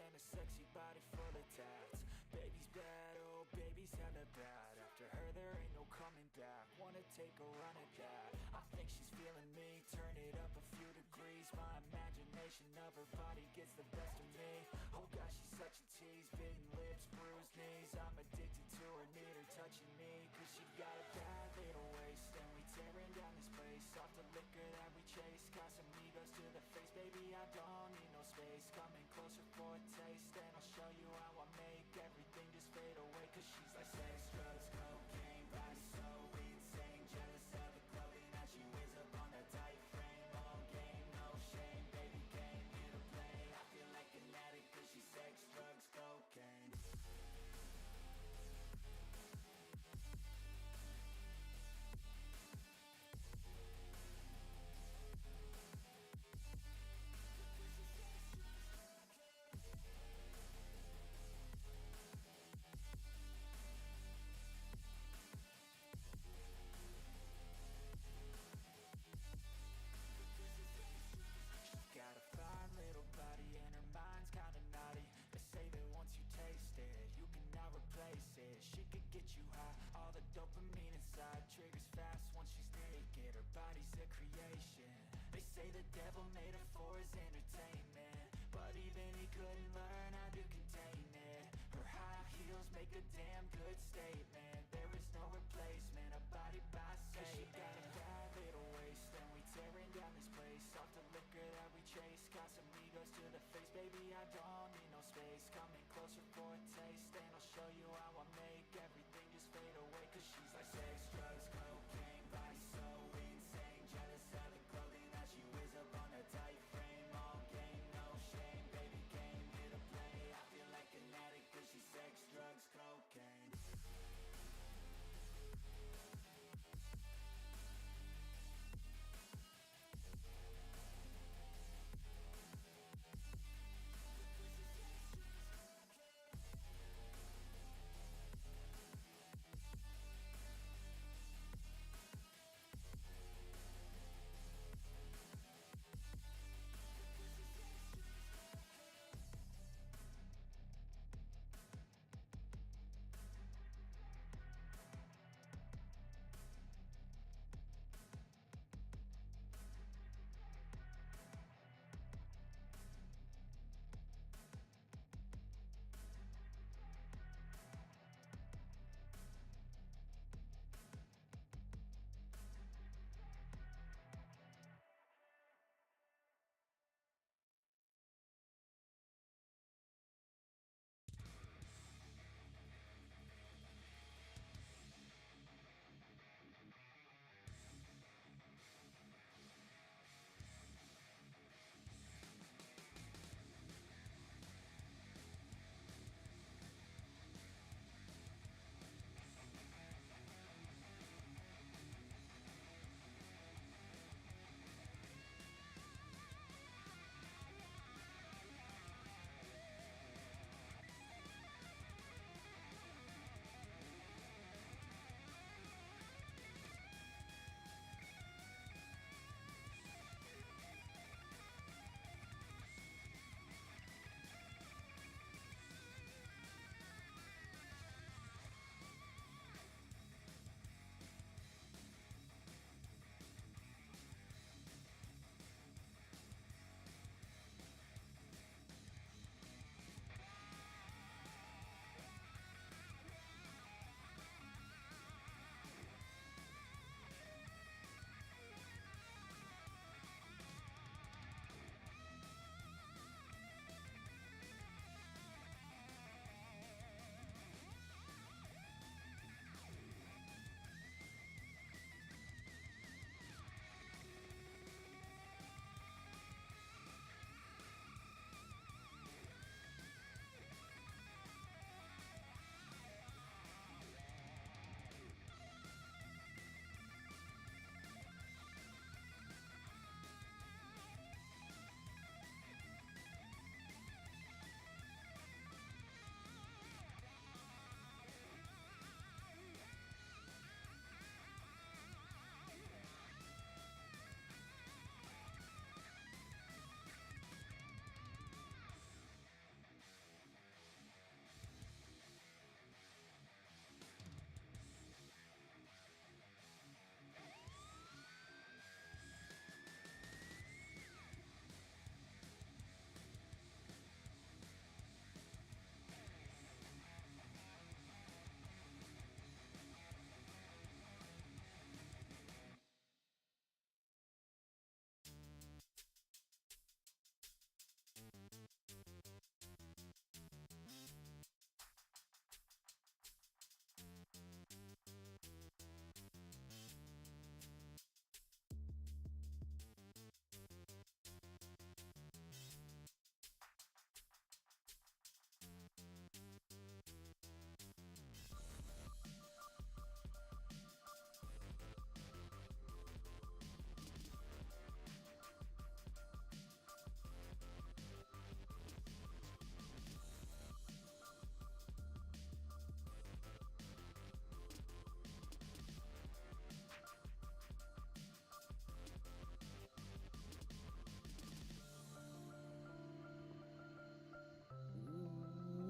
and a sexy body full of tats. Baby's bad, oh baby's hella bad. After her there ain't no coming back. Wanna take a run at that. I think she's feeling me, turn it up a few degrees. My imagination of her body gets the best of me. Oh gosh, she's such a tease, bitten lips, bruised knees. I'm addicted to her, need her touching me. Cause she got a bad little waist, and we tearing down this place. Off the liquor that we chase, Casamigos to the face. Baby, I don't need no space, coming closer for a taste. And I'll show you how I make everything just fade away. Cause she's like sex, drugs, cocaine, body so insane. Jealous of the clothing that she wears up on a tight frame. All game, no shame, baby came here to play. I feel like an addict cause she's sex, drugs, cocaine. Got a fine little body and her mind's kinda naughty. They say that once you taste it, you cannot replace it. She could get you high, all the dopamine inside triggers fast once she's naked. Her body's a creation. They say the devil made her for his entertainment, but even he couldn't learn how to contain it. Her high heels make a damn good statement. There is no replacement, a body by Satan. Cause she got a bad little waist, and we tearing down this place. Off the liquor that we chase, Casamigos to the face. Baby, I don't need no space, coming closer for a taste. And I'll show you how I make everything just fade away. Cause she's like sex, drugs, cocaine, body so insane. Jealous of the clothing that she wears up on a tight frame. All game, no shame, baby came here to play. I feel like an addict cause she's sex, drugs, cocaine.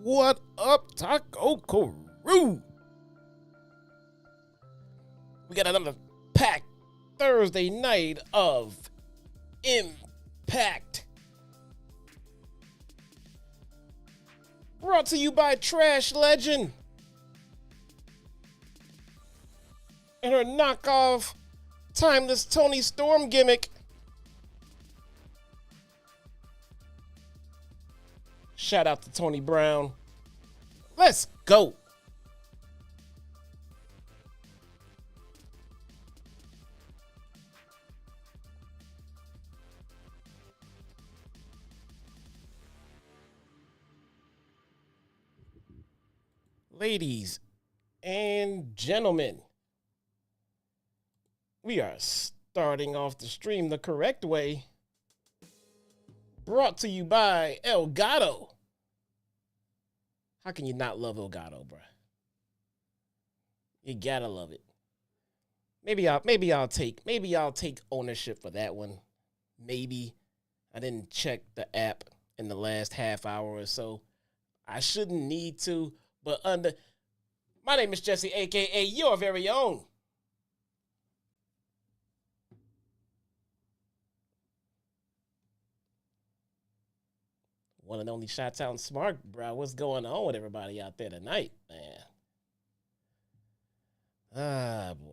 What up, Taco Crew? We got another packed Thursday night of Impact. Brought to you by Trash Legend and her knockoff timeless Tony Storm gimmick. Shout out to Tony Brown. Let's go. Ladies and gentlemen, we are starting off the stream the correct way. Brought to you by Elgato. How can you not love Elgato, bruh? You gotta love it. Maybe I'll take ownership for that one. Maybe. I didn't check the app in the last half hour or so. I shouldn't need to, but my name is Jesse, aka your very own one and only Chitown Smark, bro. What's going on with everybody out there tonight, man? Ah, boy.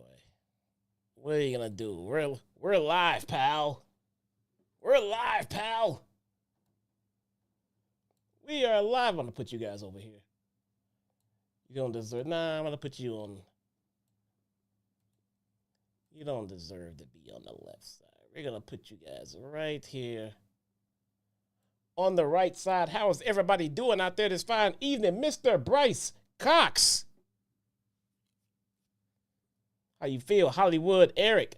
What are you gonna do? We're live, pal. We're live, pal. We are live. I'm gonna put you guys over here. You don't deserve. Nah, I'm gonna put you on. You don't deserve to be on the left side. We're gonna put you guys right here on the right side. How is everybody doing out there this fine evening? Mr. Bryce Cox. How you feel? Hollywood Eric.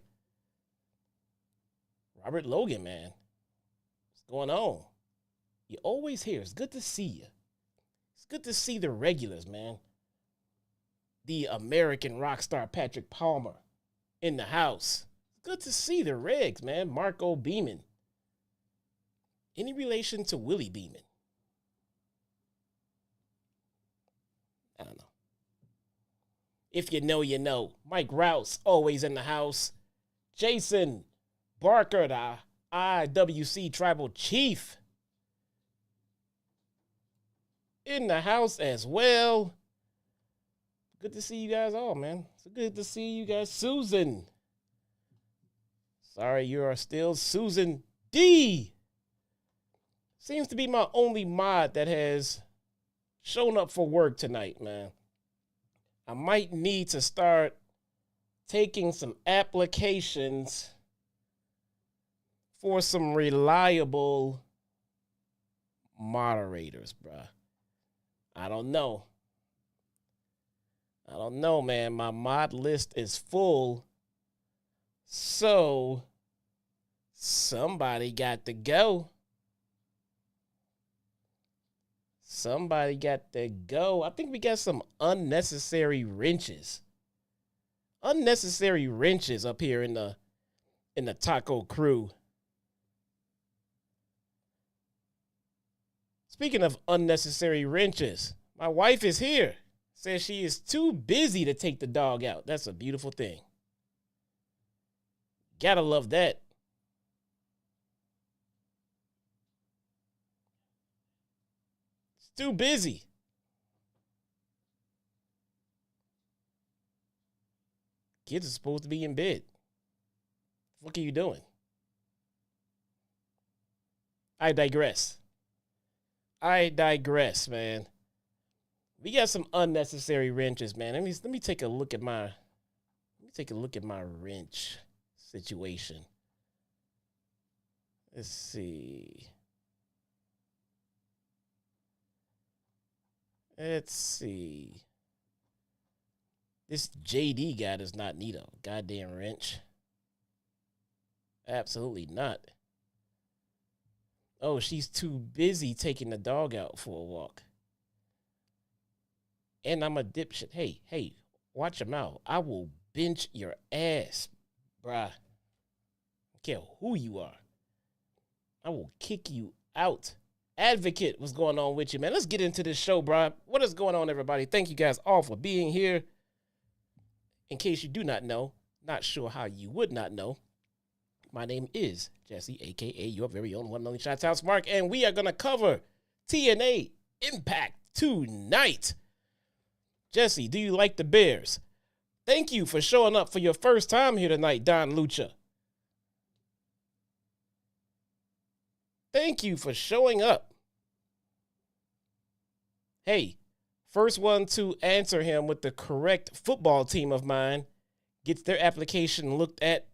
Robert Logan, man. What's going on? You always here. It's good to see you. It's good to see the regulars, man. The American rock star Patrick Palmer in the house. It's good to see the regs, man. Marco Beeman. Any relation to Willie Beeman? I don't know. If you know, you know. Mike Rouse, always in the house. Jason Barker, the IWC Tribal Chief, in the house as well. Good to see you guys all, man. It's good to see you guys. Susan. Sorry, you are still Susan D. Seems to be my only mod that has shown up for work tonight, man. I might need to start taking some applications for some reliable moderators, bruh. I don't know. Man. My mod list is full. So somebody got to go. Somebody got to go. I think we got some unnecessary wrenches. Unnecessary wrenches up here in the Taco Crew. Speaking of unnecessary wrenches, my wife is here. Says she is too busy to take the dog out. That's a beautiful thing. Gotta love that. Too busy. Kids are supposed to be in bed. What are you doing? I digress, man. We got some unnecessary wrenches, man. Let me take a look at my wrench situation. Let's see. This JD guy does not need a goddamn wrench. Absolutely not. Oh, she's too busy taking the dog out for a walk. And I'm a dipshit. Hey, watch your mouth. I will bench your ass, bruh. I don't care who you are. I will kick you out Advocate, what's going on with you, man? Let's get into this show, bro. What is going on, everybody? Thank you guys all for being here. In case you do not know, not sure how you would not know, my name is Jesse, a.k.a. your very own one and only Chitown Smark, and we are going to cover TNA Impact tonight. Jesse, do you like the Bears? Thank you for showing up for your first time here tonight, Don Lucha. Thank you for showing up. Hey, first one to answer him with the correct football team of mine gets their application looked at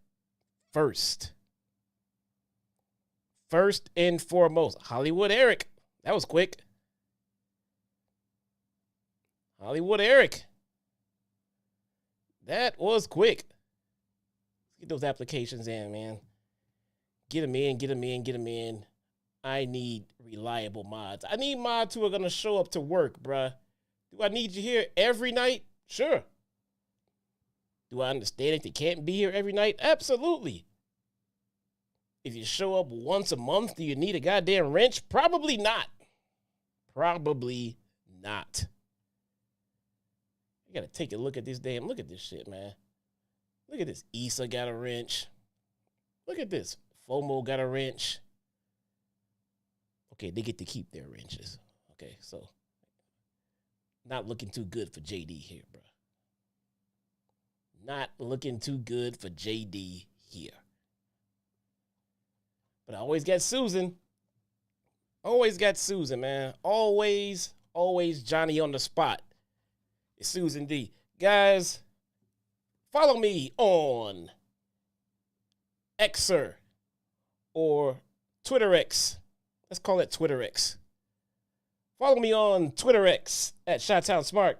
first. First and foremost, Hollywood Eric. That was quick. Hollywood Eric. That was quick. Let's get those applications in, man. Get them in. I need reliable mods. I need mods who are going to show up to work, bruh. Do I need you here every night? Sure. Do I understand if they can't be here every night? Absolutely. If you show up once a month, do you need a goddamn wrench? Probably not. Probably not. You got to take a look at this look at this shit, man. Look at this. Issa got a wrench. Look at this. FOMO got a wrench. Okay, they get to keep their wrenches. Okay, so not looking too good for JD here, bro. Not looking too good for JD here. But I always got Susan. Always got Susan, man. Always Johnny on the spot. It's Susan D. Guys, follow me on Xer or Twitter X. Let's call it Twitter X. Follow me on Twitter X at Chitown Smark.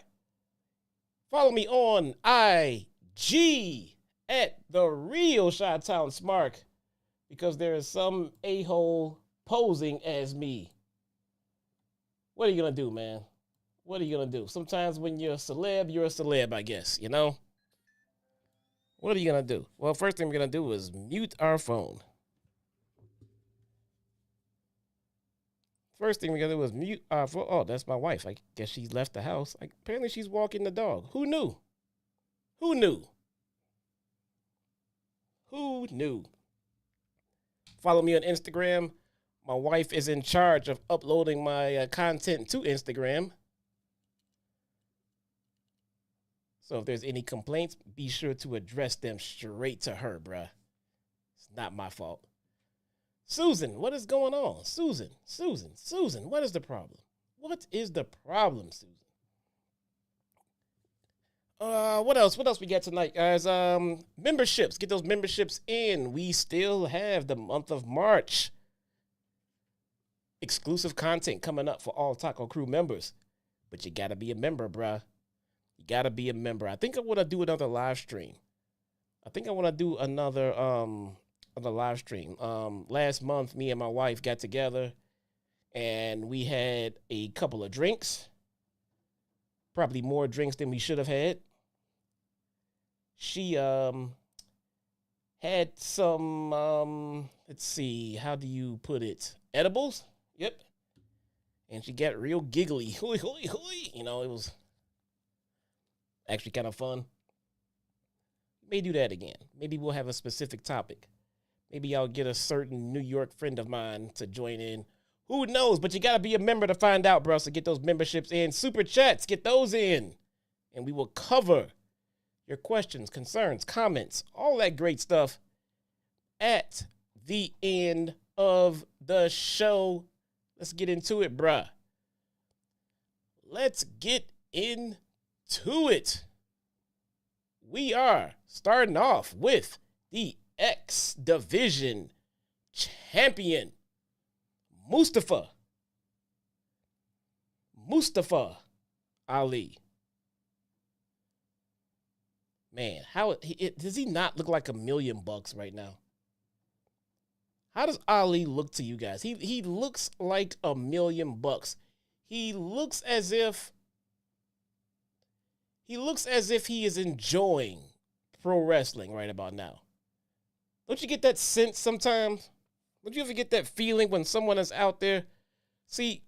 Follow me on IG at The Real Chitown Smark because there is some a-hole posing as me. What are you going to do, man? What are you going to do? Sometimes when you're a celeb, I guess, you know? What are you going to do? Well, first thing we're going to do is mute our phone. First thing we're going to do is mute our phone. Oh, that's my wife. I guess she left the house. Apparently she's walking the dog. Who knew? Who knew? Who knew? Follow me on Instagram. My wife is in charge of uploading my content to Instagram. So if there's any complaints, be sure to address them straight to her, bruh. It's not my fault. Susan, what is going on? Susan, what is the problem? What is the problem, Susan? What else we got tonight, guys? Memberships. Get those memberships in. We still have the month of March. Exclusive content coming up for all Taco Crew members. But you gotta be a member, bruh. You gotta be a member. I think I want to do another live stream. The live stream. Last month, me and my wife got together and we had a couple of drinks. Probably more drinks than we should have had. She had some, let's see, how do you put it? Edibles? Yep. And she got real giggly. Hoi, hoi, hoi. You know, it was actually kind of fun. May do that again. Maybe we'll have a specific topic. Maybe I'll get a certain New York friend of mine to join in. Who knows? But you got to be a member to find out, bro. So get those memberships in. Super chats, get those in. And we will cover your questions, concerns, comments, all that great stuff at the end of the show. Let's get into it, bruh. Let's get into it. We are starting off with the X Division champion, Mustafa Ali. Man, does he not look like $1 million right now? How does Ali look to you guys? He looks like $1 million. He looks as if he is enjoying pro wrestling right about now. Don't you get that sense sometimes? Don't you ever get that feeling when someone is out there See,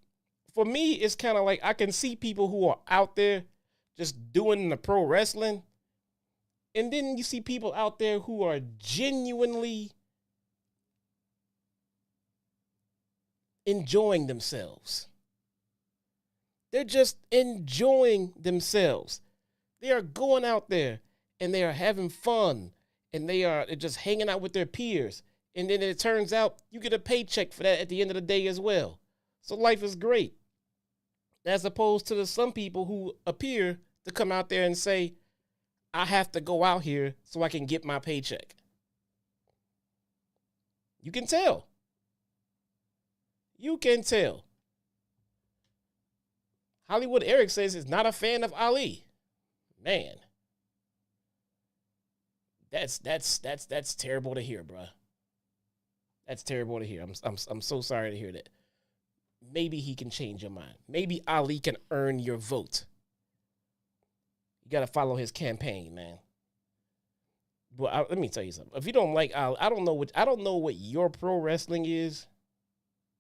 for me, it's kind of like I can see people who are out there just doing the pro wrestling. And then you see people out there who are genuinely enjoying themselves. They're just enjoying themselves. They are going out there and they are having fun and they're just hanging out with their peers. And then it turns out you get a paycheck for that at the end of the day as well. So life is great. As opposed to some people who appear to come out there and say, I have to go out here so I can get my paycheck. You can tell. You can tell. Hollywood Eric says he's not a fan of Ali. Man. That's terrible to hear, bro. That's terrible to hear. I'm so sorry to hear that. Maybe he can change your mind. Maybe Ali can earn your vote. You got to follow his campaign, man. Well, let me tell you something. If you don't like Ali, I don't know what your pro wrestling is.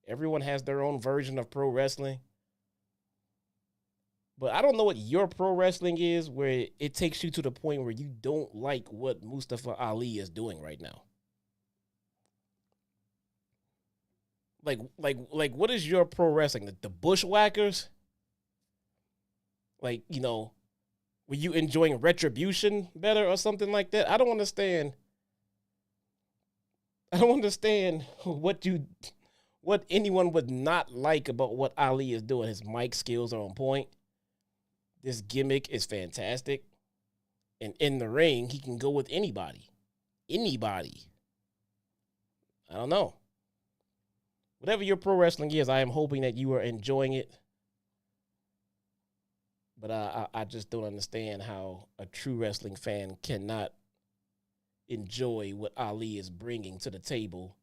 Everyone has their own version of pro wrestling. But I don't know what your pro wrestling is where it takes you to the point where you don't like what Mustafa Ali is doing right now. Like what is your pro wrestling? The Bushwhackers? Like, you know, were you enjoying Retribution better or something like that? I don't understand what anyone would not like about what Ali is doing. His mic skills are on point. This gimmick is fantastic. And in the ring, he can go with anybody. Anybody. I don't know. Whatever your pro wrestling is, I am hoping that you are enjoying it. But I just don't understand how a true wrestling fan cannot enjoy what Ali is bringing to the table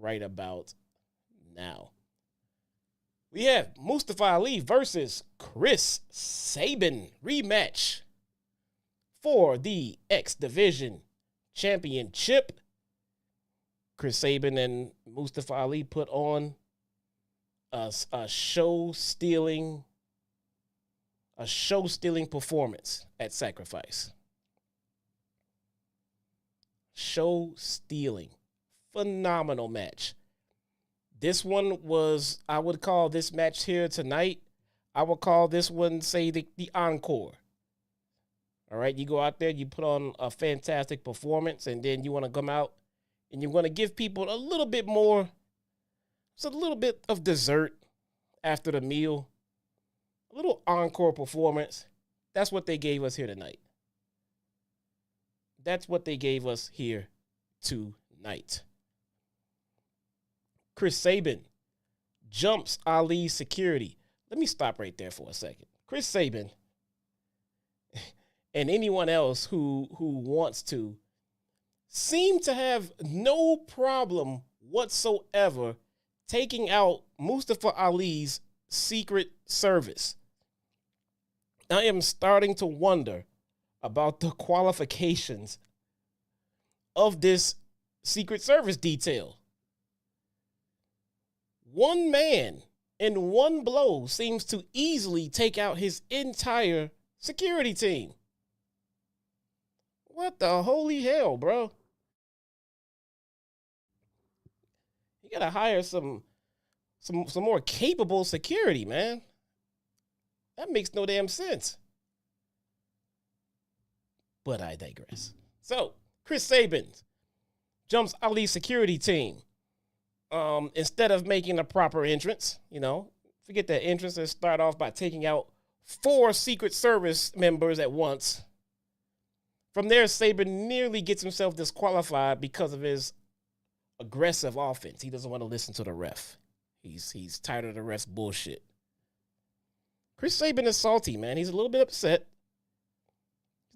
right about now. We have Mustafa Ali versus Chris Sabin rematch for the X Division Championship. Chris Sabin and Mustafa Ali put on a show-stealing performance at Sacrifice. Show-stealing. Phenomenal match. This one was, I would call this match here tonight, I would call this one, say, the encore. All right, you go out there, you put on a fantastic performance, and then you want to come out and you want to give people a little bit more, just a little bit of dessert after the meal. A little encore performance. That's what they gave us here tonight. That's what they gave us here tonight. Chris Sabin jumps Ali's security. Let me stop right there for a second. Chris Sabin and anyone else who wants to seem to have no problem whatsoever taking out Mustafa Ali's Secret Service. I am starting to wonder about the qualifications of this Secret Service detail. One man in one blow seems to easily take out his entire security team. What the holy hell, bro? You gotta hire some more capable security, man. That makes no damn sense. But I digress. So, Chris Sabin jumps Ali's security team. Instead of making a proper entrance, forget that entrance and start off by taking out 4 Secret Service members at once. From there, Sabin nearly gets himself disqualified because of his aggressive offense. He doesn't want to listen to the ref. He's tired of the ref's bullshit. Chris Sabin is salty, man. He's a little bit upset.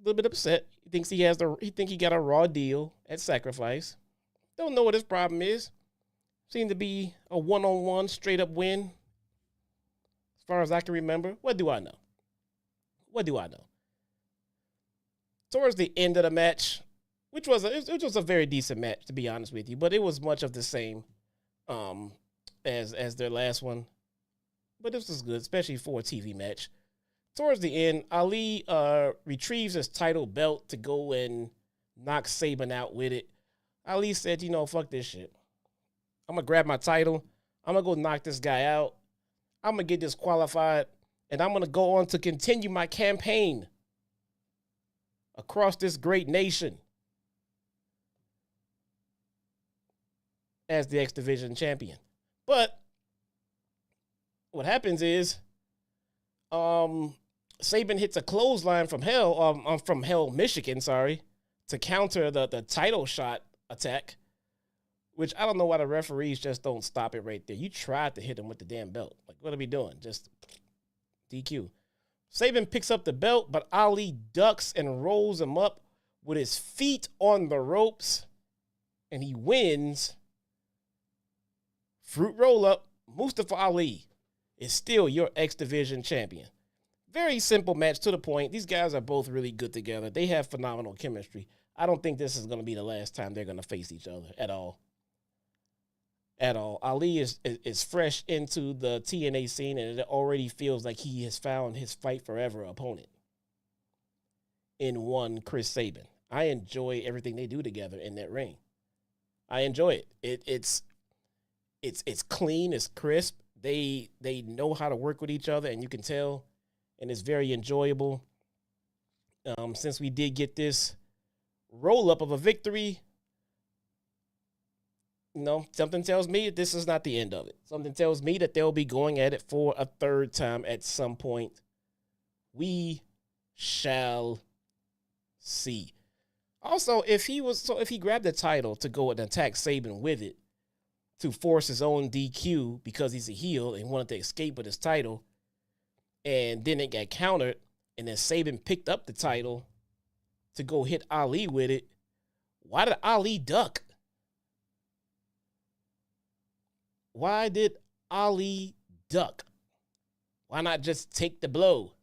He thinks he got a raw deal at Sacrifice. Don't know what his problem is. Seemed to be a one-on-one straight-up win. As far as I can remember. What do I know? Towards the end of the match, which was a very decent match, to be honest with you, but it was much of the same as their last one. But this was good, especially for a TV match. Towards the end, Ali retrieves his title belt to go and knock Sabin out with it. Ali said, fuck this shit. I'm going to grab my title. I'm going to go knock this guy out. I'm going to get disqualified. And I'm going to go on to continue my campaign across this great nation as the X Division champion. But what happens is Sabin hits a clothesline from Hell, Michigan, to counter the title shot attack, which I don't know why the referees just don't stop it right there. You tried to hit him with the damn belt. Like, what are we doing? Just DQ. Sabin picks up the belt, but Ali ducks and rolls him up with his feet on the ropes, and he wins. Fruit roll up. Mustafa Ali is still your X Division champion. Very simple match, to the point. These guys are both really good together. They have phenomenal chemistry. I don't think this is going to be the last time they're going to face each other at all. Ali is fresh into the TNA scene, and it already feels like he has found his fight forever opponent in one Chris Sabin. I enjoy everything they do together in that ring. I enjoy it. It's clean, it's crisp. They know how to work with each other, and you can tell, and it's very enjoyable. Since we did get this roll-up of a victory, something tells me this is not the end of it. Something tells me that they'll be going at it for a third time at some point. We shall see. Also, if he grabbed the title to go and attack Sabin with it, to force his own DQ because he's a heel and wanted to escape with his title, and then it got countered, and then Sabin picked up the title to go hit Ali with it, why did Ali duck? Why did Ali duck? Why not just take the blow?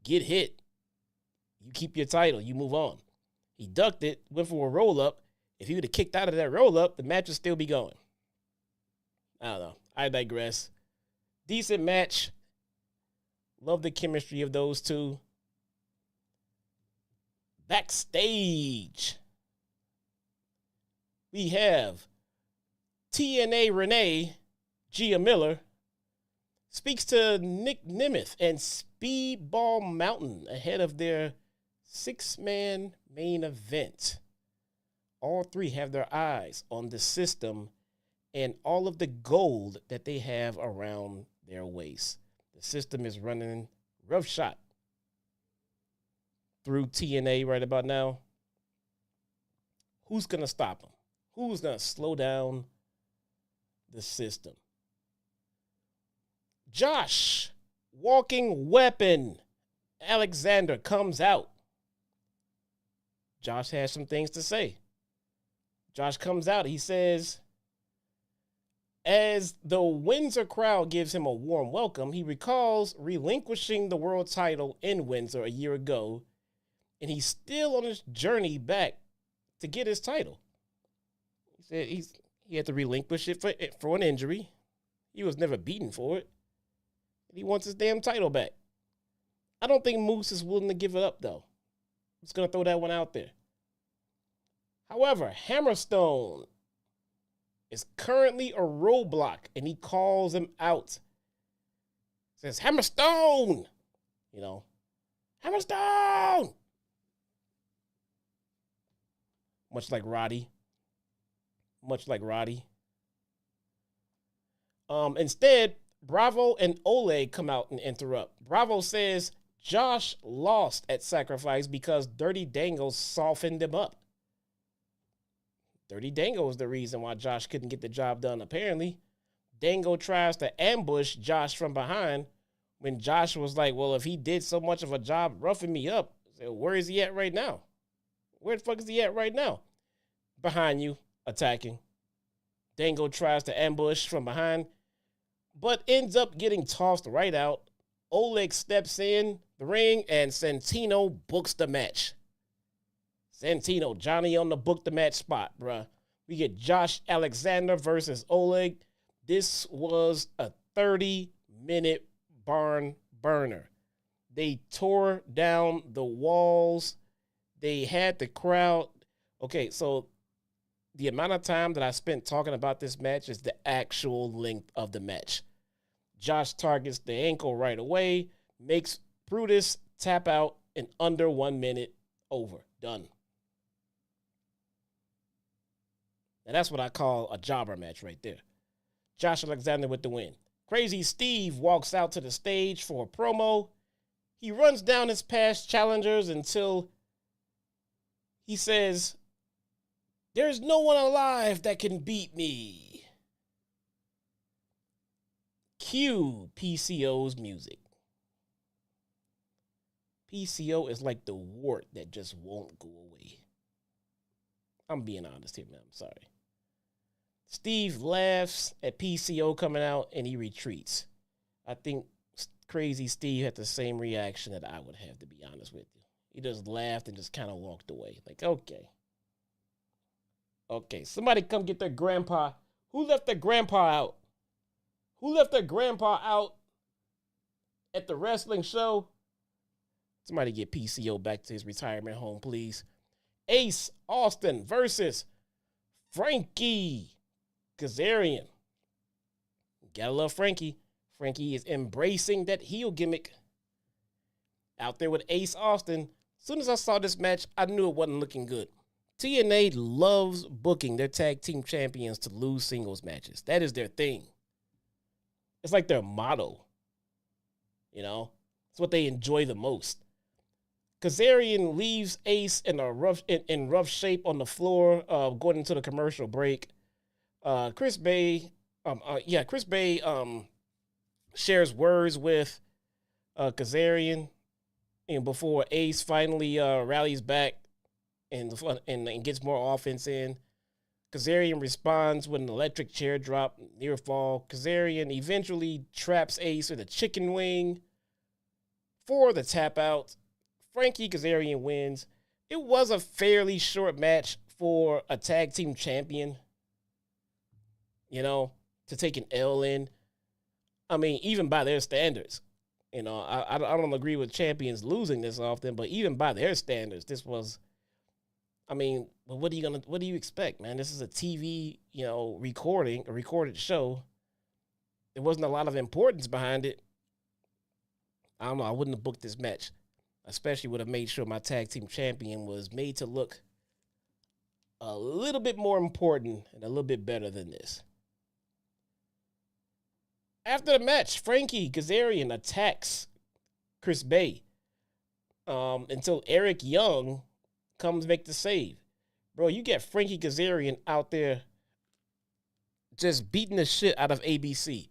Get hit. You keep your title. You move on. He ducked it, went for a roll-up. If he would have kicked out of that roll-up, the match would still be going. I don't know. I digress. Decent match. Love the chemistry of those two. Backstage, we have TNA Renee, Gia Miller, speaks to Nick Nemeth and Speedball Mountain ahead of their 6-man main event. All three have their eyes on the system and all of the gold that they have around their waist. The system is running roughshod through TNA right about now. Who's going to stop them? Who's going to slow down the system? Josh, walking weapon, Alexander comes out. Josh has some things to say. Josh comes out. He says, as the Windsor crowd gives him a warm welcome, he recalls relinquishing the world title in Windsor a year ago, and he's still on his journey back to get his title. He said he had to relinquish it for an injury. He was never beaten for it. And he wants his damn title back. I don't think Moose is willing to give it up, though. I'm just going to throw that one out there. However, Hammerstone is currently a roadblock, and he calls him out. Says, Hammerstone! Hammerstone! Much like Roddy. Instead, Bravo and Oleg come out and interrupt. Bravo says Josh lost at Sacrifice because Dirty Dango softened him up. Dirty Dango is the reason why Josh couldn't get the job done, apparently. Dango tries to ambush Josh from behind when Josh was like, well, if he did so much of a job roughing me up, where is he at right now? Where the fuck is he at right now? Behind you, attacking. Dango tries to ambush from behind, but ends up getting tossed right out. Oleg steps in the ring, and Santino books the match. Santino, Johnny on the book the match spot, bruh. We get Josh Alexander versus Oleg. This was a 30-minute barn burner. They tore down the walls. They had the crowd. Okay, so the amount of time that I spent talking about this match is the actual length of the match. Josh targets the ankle right away, makes Brutus tap out in under 1 minute. Over. Done. And that's what I call a jobber match right there. Josh Alexander with the win. Crazy Steve walks out to the stage for a promo. He runs down his past challengers until he says, "There's no one alive that can beat me." Cue PCO's music. PCO is like the wart that just won't go away. I'm being honest here, man. I'm sorry. Steve laughs at PCO coming out and he retreats. I think Crazy Steve had the same reaction that I would have, to be honest with you. He just laughed and just kind of walked away. Like, okay. Okay, somebody come get their grandpa. Who left their grandpa out? Who left their grandpa out at the wrestling show? Somebody get PCO back to his retirement home, please. Ace Austin versus Frankie Kazarian. Gotta love Frankie. Frankie is embracing that heel gimmick. Out there with Ace Austin. As soon as I saw this match, I knew it wasn't looking good. TNA loves booking their tag team champions to lose singles matches. That is their thing. It's like their motto. You know? It's what they enjoy the most. Kazarian leaves Ace in rough shape on the floor, going into the commercial break. Chris Bay shares words with Kazarian, and before Ace finally rallies back and gets more offense in. Kazarian responds with an electric chair drop, near fall. Kazarian eventually traps Ace with a chicken wing for the tap out. Frankie Kazarian wins. It was a fairly short match for a tag team champion, you know, to take an L in. I mean, even by their standards, you know, I don't agree with champions losing this often, but even by their standards, this was, I mean, what do you expect, man? This is a TV, you know, a recorded show. There wasn't a lot of importance behind it. I don't know. I wouldn't have booked this match. Especially would have made sure my tag team champion was made to look a little bit more important and a little bit better than this. After the match, Frankie Kazarian attacks Chris Bay until Eric Young comes make the save. Bro, you get Frankie Kazarian out there just beating the shit out of ABC.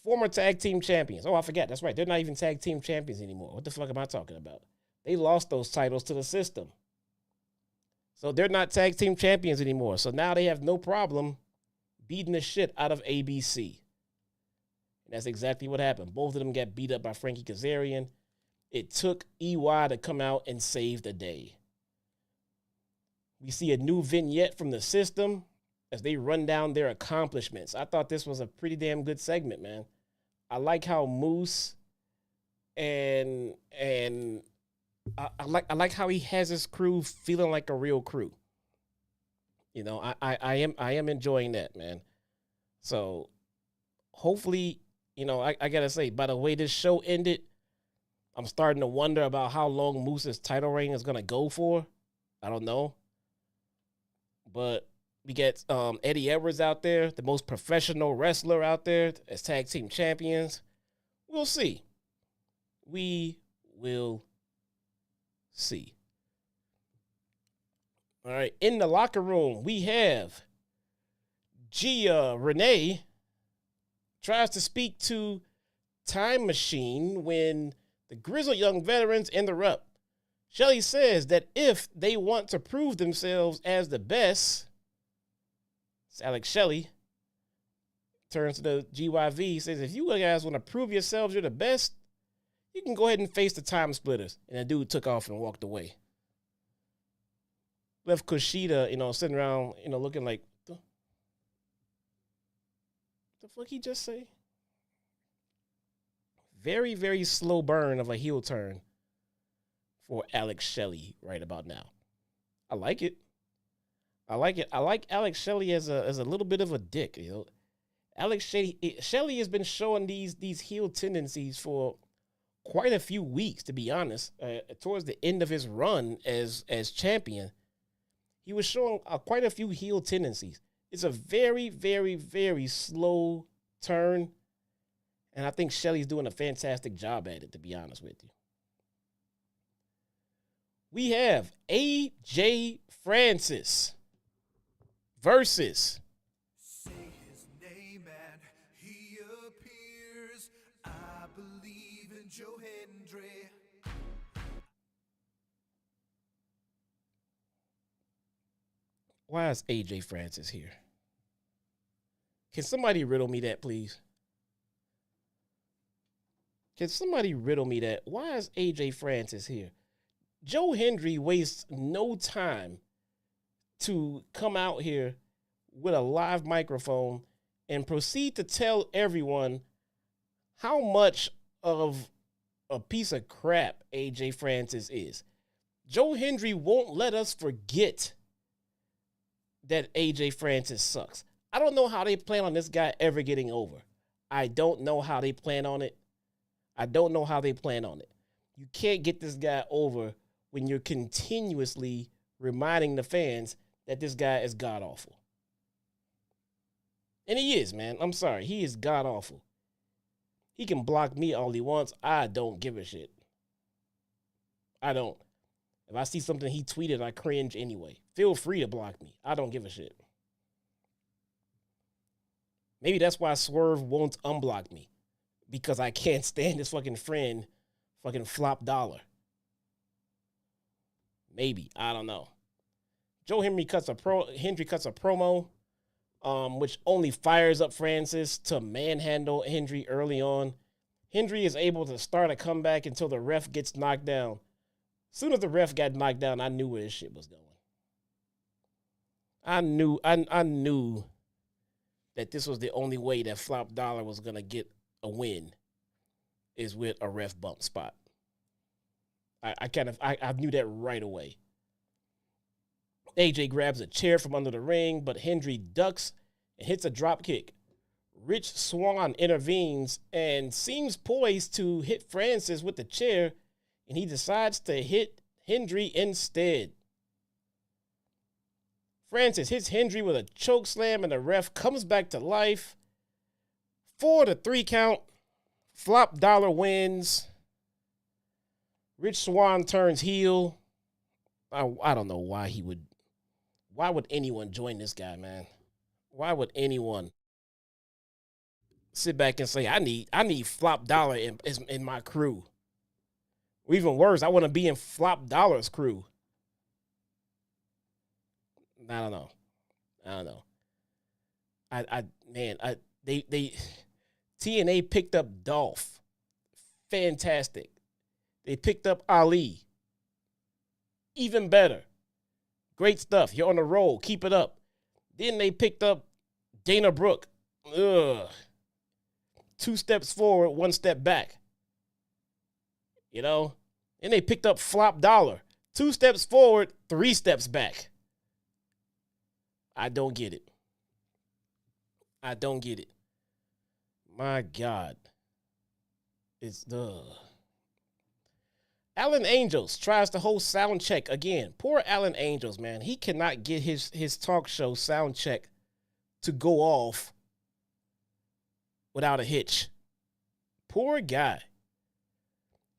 Former tag team champions. Oh, I forgot. That's right. They're not even tag team champions anymore. What the fuck am I talking about? They lost those titles to the system. So they're not tag team champions anymore. So now they have no problem beating the shit out of ABC. And that's exactly what happened. Both of them got beat up by Frankie Kazarian. It took EY to come out and save the day. We see a new vignette from the system as they run down their accomplishments. I thought this was a pretty damn good segment, man. I like how Moose and I like how he has his crew feeling like a real crew. You know, I am enjoying that, man. So hopefully, you know, I gotta say, by the way this show ended, I'm starting to wonder about how long Moose's title reign is gonna go for. I don't know. But we get Eddie Edwards out there, the most professional wrestler out there as tag team champions. We'll see. We will see. All right, in the locker room, we have Gia Renee tries to speak to Time Machine when the grizzled young veterans interrupt. Shelly says that if they want to prove themselves as the best, it's Alex Shelley turns to the GYV, says, if you guys want to prove yourselves you're the best, you can go ahead and face the Time Splitters. And the dude took off and walked away. Left Kushida, you know, sitting around, you know, looking like, The fuck he just say? Very, very slow burn of a heel turn for Alex Shelley right about now. I like it. I like Alex Shelley as a little bit of a dick. You know, Alex Shelley has been showing these heel tendencies for quite a few weeks, to be honest. Towards the end of his run as champion, he was showing quite a few heel tendencies. It's a very, very, very slow turn. And I think Shelley's doing a fantastic job at it, to be honest with you. We have AJ Francis versus say his name and he appears. I believe in Joe Hendry. Why is AJ Francis here? Can somebody riddle me that, please? Can somebody riddle me that? Why is AJ Francis here? Joe Hendry wastes no time to come out here with a live microphone and proceed to tell everyone how much of a piece of crap AJ Francis is. Joe Hendry won't let us forget that AJ Francis sucks. I don't know how they plan on this guy ever getting over. I don't know how they plan on it. You can't get this guy over when you're continuously reminding the fans that this guy is god-awful. And he is, man. I'm sorry. He is god-awful. He can block me all he wants. I don't give a shit. I don't. If I see something he tweeted, I cringe anyway. Feel free to block me. I don't give a shit. Maybe that's why Swerve won't unblock me. Because I can't stand his fucking friend, fucking Flop Dollar. Maybe. I don't know. Joe Hendry cuts a promo, which only fires up Francis to manhandle Hendry early on. Hendry is able to start a comeback until the ref gets knocked down. As soon as the ref got knocked down, I knew where this shit was going. I knew that this was the only way that Flop Dollar was going to get a win is with a ref bump spot. I knew that right away. AJ grabs a chair from under the ring, but Hendry ducks and hits a drop kick. Rich Swann intervenes and seems poised to hit Francis with the chair, and he decides to hit Hendry instead. Francis hits Hendry with a choke slam, and the ref comes back to life. 4-3 count. Flop Dollar wins. Rich Swann turns heel. I don't know why he would. Why would anyone join this guy, man? Why would anyone sit back and say, I need Flop Dollar in my crew? Or even worse, I want to be in Flop Dollar's crew. I don't know. They TNA picked up Dolph. Fantastic. They picked up Ali. Even better. Great stuff. You're on a roll. Keep it up. Then they picked up Dana Brooke. Ugh. 2 steps forward, 1 step back. You know? And they picked up Flop Dollar. 2 steps forward, 3 steps back. I don't get it. My God. It's the Alan Angels tries to host sound check again. Poor Alan Angels, man. He cannot get his talk show sound check to go off without a hitch. Poor guy.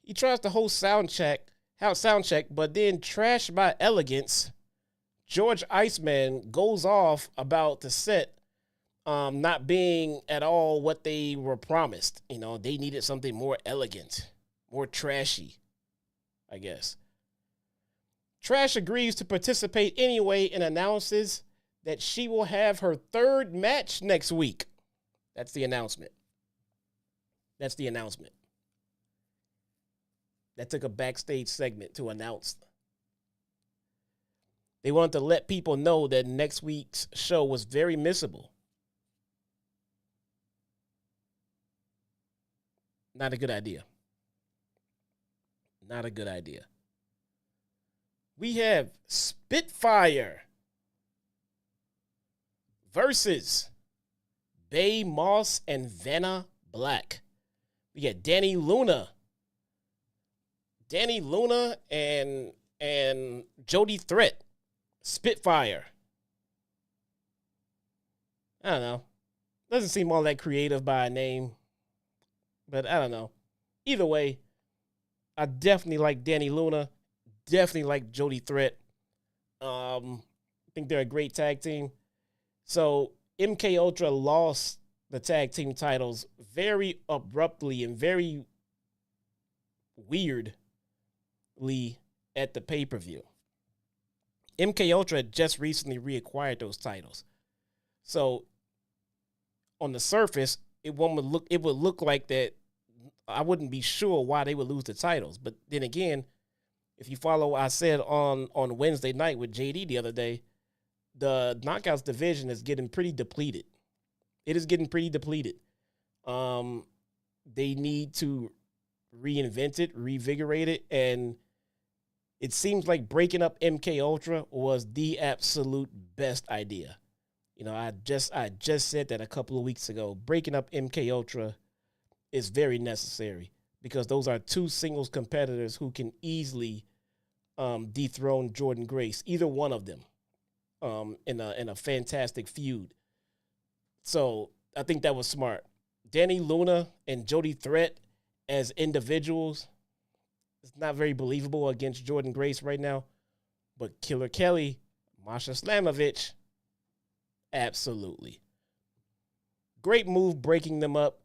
He tries to host sound check, but then trashed by Elegance. George Iceman goes off about the set not being at all what they were promised. You know, they needed something more elegant, more trashy, I guess. Trash agrees to participate anyway and announces that she will have her 3rd match next week. That's the announcement. That took a backstage segment to announce. They wanted to let people know that next week's show was very missable. Not a good idea. Not a good idea. We have Spitfire versus Bay Moss and Vanna Black. We got Danny Luna and Jody Threat. Spitfire. I don't know. Doesn't seem all that creative by a name. But I don't know. Either way, I definitely like Danny Luna. Definitely like Jody Threat. I think they're a great tag team. So MK Ultra lost the tag team titles very abruptly and very weirdly at the pay-per-view. MK Ultra just recently reacquired those titles. So on the surface, it would look like that. I wouldn't be sure why they would lose the titles. But then again, if you follow what I said on Wednesday night with JD the other day, the Knockouts division is getting pretty depleted. It is getting pretty depleted. They need to reinvent it, revigorate it, and it seems like breaking up MK Ultra was the absolute best idea. You know, I just said that a couple of weeks ago. Breaking up MK Ultra is very necessary because those are two singles competitors who can easily dethrone Jordan Grace, either one of them, in a fantastic feud. So I think that was smart. Danny Luna and Jody Threat as individuals, it's not very believable against Jordan Grace right now. But Killer Kelly, Masha Slamovich, absolutely. Great move breaking them up.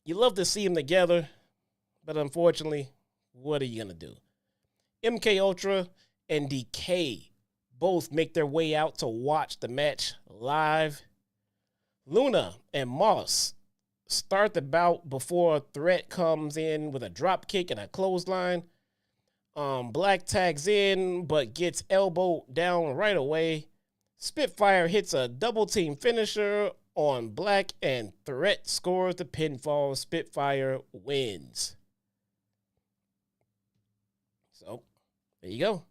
You love to see them together, but unfortunately, what are you going to do? MK Ultra and DK both make their way out to watch the match live. Luna and Moss start the bout before Threat comes in with a drop kick and a clothesline. Black tags in, but gets elbowed down right away. Spitfire hits a double team finisher on Black, and Threat scores the pinfall. Spitfire wins. So, there you go.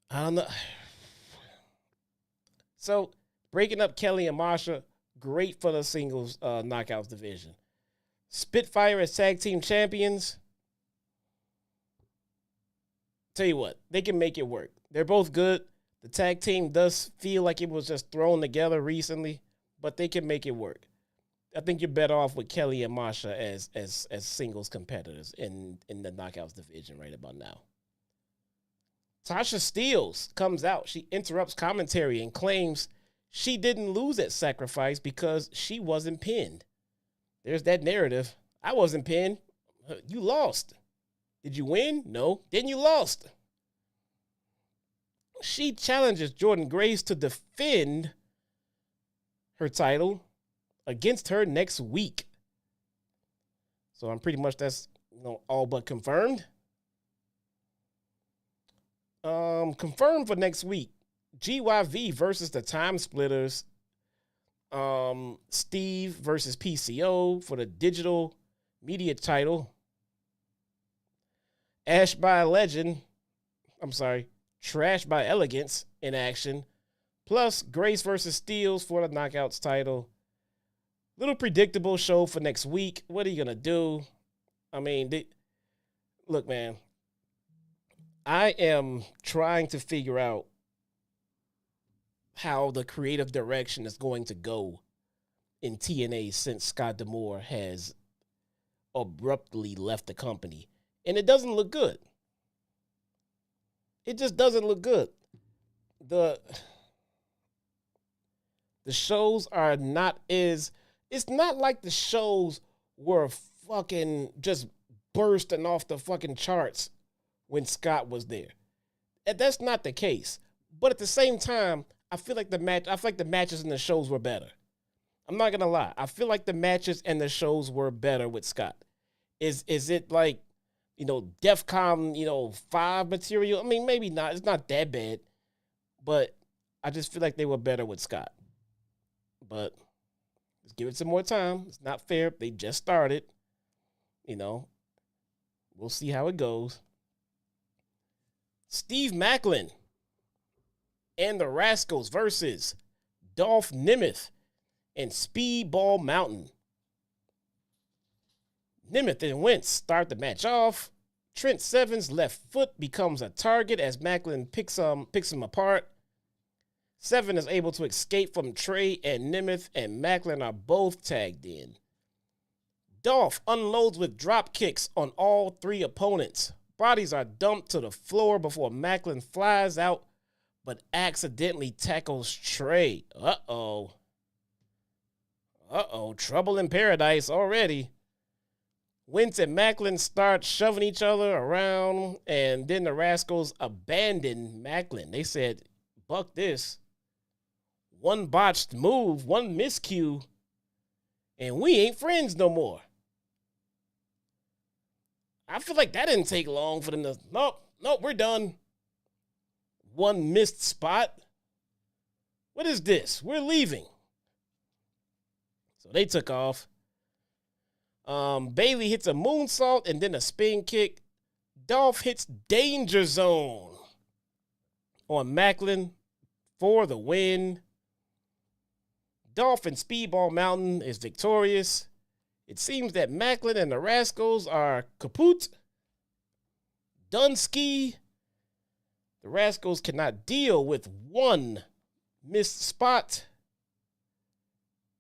I don't know. So, breaking up Kelly and Masha, great for the singles knockouts division. Spitfire as tag team champions. Tell you what, they can make it work. They're both good. The tag team does feel like it was just thrown together recently, but they can make it work. I think you're better off with Kelly and Masha as singles competitors in the knockouts division right about now. Tasha Steelz comes out. She interrupts commentary and claims she didn't lose at Sacrifice because she wasn't pinned. There's that narrative. I wasn't pinned. You lost. Did you win? No. Then you lost. She challenges Jordan Grace to defend her title against her next week. So I'm pretty much that's all but confirmed. Confirmed for next week. GYV versus the Time Splitters. Steve versus PCO for the digital media title. Trash by Elegance in action. Plus Grace versus Steelz for the Knockouts title. Little predictable show for next week. What are you going to do? I mean, look, man. I am trying to figure out how the creative direction is going to go in TNA since Scott D'Amore has abruptly left the company. And it doesn't look good. It just doesn't look good. The shows are not as... It's not like the shows were fucking just bursting off the fucking charts when Scott was there. And that's not the case. But at the same time, I feel like the matches and the shows were better. I'm not gonna lie. I feel like the matches and the shows were better with Scott. Is it like, DEFCON, 5 material? I mean, maybe not. It's not that bad. But I just feel like they were better with Scott. But give it some more time. It's not fair. They just started. You know, we'll see how it goes. Steve Maclin and the Rascals versus Dolph Nemeth and Speedball Mountain. Nemeth and Wentz start the match off. Trent Seven's left foot becomes a target as Maclin picks him apart. Seven is able to escape from Trey and Nemeth, and Maclin are both tagged in. Dolph unloads with drop kicks on all three opponents. Bodies are dumped to the floor before Maclin flies out, but accidentally tackles Trey. Uh-oh, trouble in paradise already. Wentz and Maclin start shoving each other around, and then the Rascals abandon Maclin. They said, buck this. One botched move, one miscue, and we ain't friends no more. I feel like that didn't take long for them to, nope, we're done. One missed spot. What is this? We're leaving. So they took off. Bailey hits a moonsault and then a spin kick. Dolph hits Danger Zone on Maclin for the win. Dolph and Speedball Mountain is victorious. It seems that Maclin and the Rascals are kaput. Dunsky. The Rascals cannot deal with one missed spot.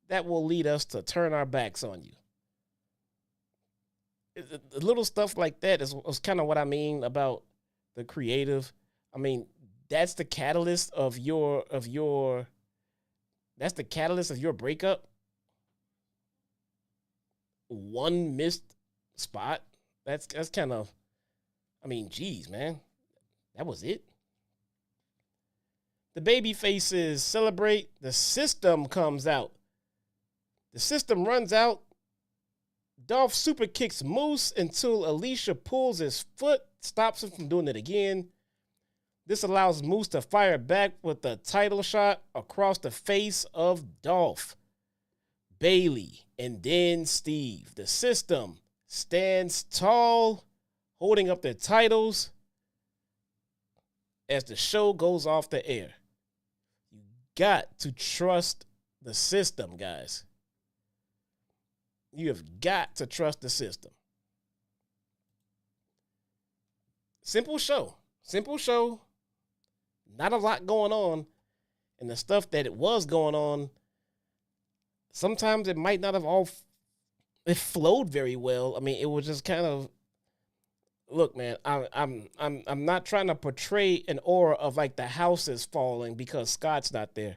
That will lead us to turn our backs on you. The little stuff like that is kind of what I mean about the creative. I mean, that's the catalyst of your breakup. One missed spot. That's kind of, I mean, geez, man. That was it. The baby faces celebrate. The system comes out. The system runs out. Dolph super kicks Moose until Alicia pulls his foot, stops him from doing it again. This allows Moose to fire back with a title shot across the face of Dolph. Bailey and then Steve. The system stands tall, holding up their titles as the show goes off the air. You got to trust the system, guys. You have got to trust the system. Simple show. Not a lot going on. And the stuff that it was going on, sometimes it might not have it flowed very well. I mean, it was just kind of, look, man, I'm not trying to portray an aura of like the house is falling because Scott's not there.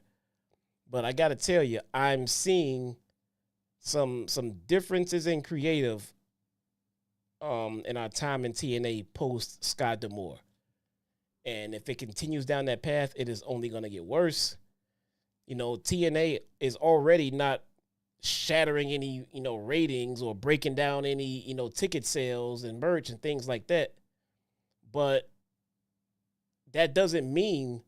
But I got to tell you, I'm seeing some differences in creative in our time in TNA post Scott D'Amore. And if it continues down that path, it is only going to get worse. You know, TNA is already not shattering any, ratings or breaking down any, ticket sales and merch and things like that. But that doesn't mean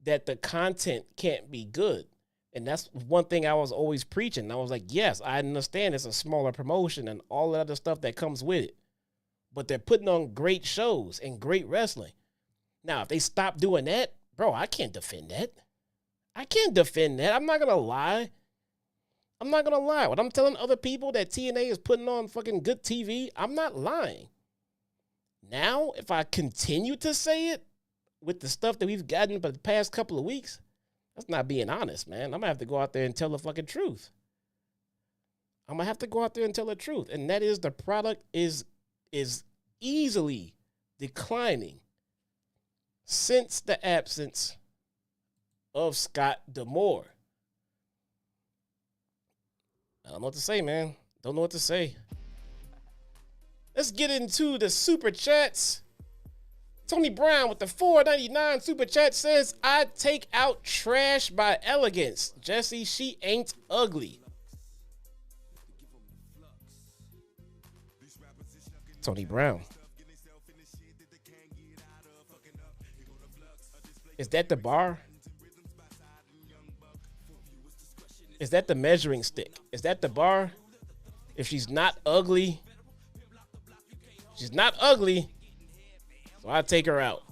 that the content can't be good. And that's one thing I was always preaching. I was like, yes, I understand it's a smaller promotion and all the other stuff that comes with it. But they're putting on great shows and great wrestling. Now, if they stop doing that, bro, I can't defend that. I'm not going to lie. When I'm telling other people that TNA is putting on fucking good TV, I'm not lying. Now, if I continue to say it with the stuff that we've gotten for the past couple of weeks, that's not being honest, man. I'm going to have to go out there and tell the fucking truth. And that is the product is easily declining since the absence of Scott D'Amore. I don't know what to say, man. Don't know what to say. Let's get into the super chats. Tony Brown with the $4.99 super chat says, I take out trash by elegance. Jesse, she ain't ugly. Tony Brown. Is that the bar? Is that the measuring stick? Is that the bar? If she's not ugly, she's not ugly, so I take her out.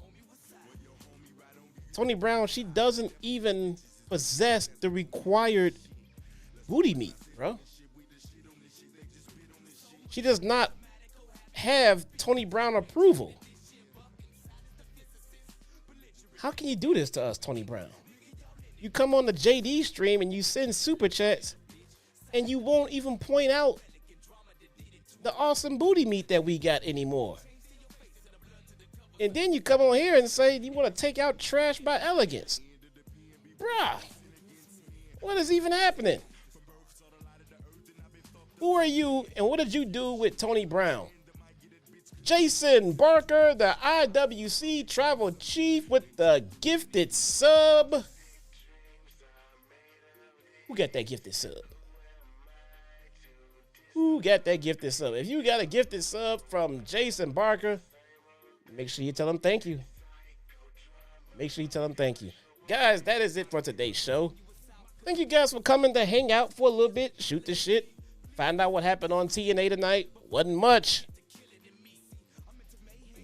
Tony Brown, she doesn't even possess the required booty meat, bro. She does not have Tony Brown approval. How can you do this to us, Tony Brown? You come on the JD stream and you send super chats and you won't even point out the awesome booty meat that we got anymore. And then you come on here and say you want to take out Trash by Elegance. Bruh, what is even happening? Who are you and what did you do with Tony Brown? Jason Barker, the IWC Travel Chief with the gifted sub. Who got that gifted sub? Who got that gifted sub? If you got a gifted sub from Jason Barker, make sure you tell him thank you. Make sure you tell him thank you. Guys, that is it for today's show. Thank you guys for coming to hang out for a little bit, shoot the shit, find out what happened on TNA tonight. Wasn't much.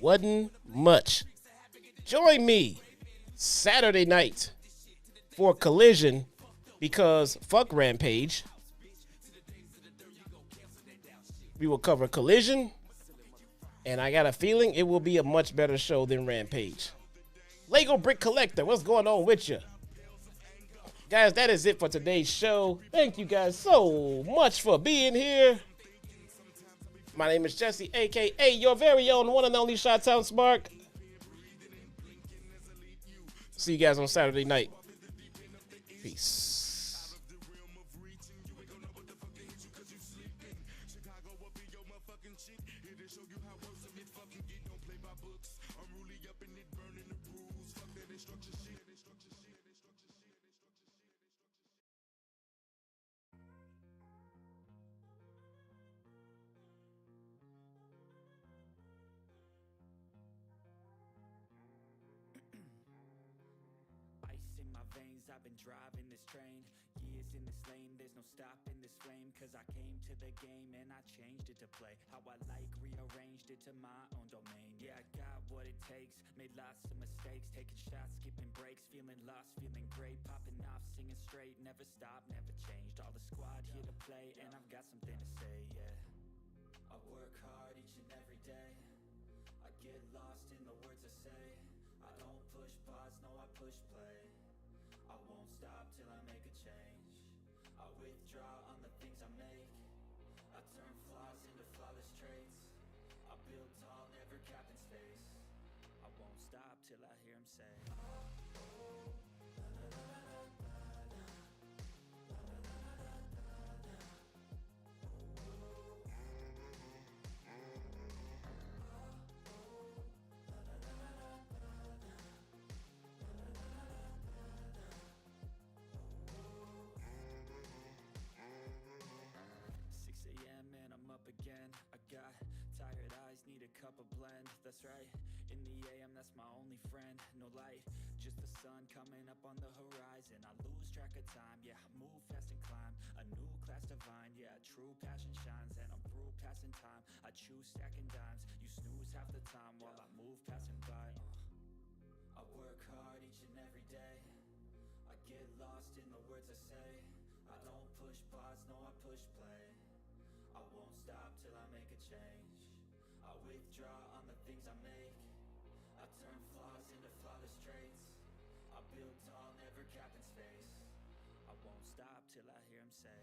Wasn't much. Join me Saturday night for Collision because fuck Rampage. We will cover Collision, and I got a feeling it will be a much better show than Rampage. Lego Brick Collector, what's going on with you? Guys, that is it for today's show. Thank you guys so much for being here. My name is Jesse, a.k.a. your very own one and only Chitown Smark. See you guys on Saturday night. Peace. I've been driving this train, years in this lane, there's no stopping this flame, cause I came to the game and I changed it to play how I like, rearranged it to my own domain. Yeah, I got what it takes, made lots of mistakes, taking shots, skipping breaks, feeling lost, feeling great, popping off, singing straight, never stopped, never changed, all the squad here to play, and I've got something to say, yeah. I work hard each and every day, I get lost in the words I say, I don't push pause, no I push play, I won't stop till I make a change. I withdraw on the things I make, I turn flaws into flawless traits, I build tall, never capped in space, I won't stop till I hear him say, tired eyes, need a cup of blend, that's right, in the AM that's my only friend, no light, just the sun coming up on the horizon, I lose track of time, yeah, I move fast and climb, a new class divine, yeah, true passion shines, and I'm through passing time, I choose stacking dimes, you snooze half the time while I move passing by, I work hard each and every day, I get lost in the words I say, I don't push pause, no I push play, I won't stop till I make a change, I withdraw on the things I make, I turn flaws into flawless traits, I build tall, never capped in space, I won't stop till I hear him say,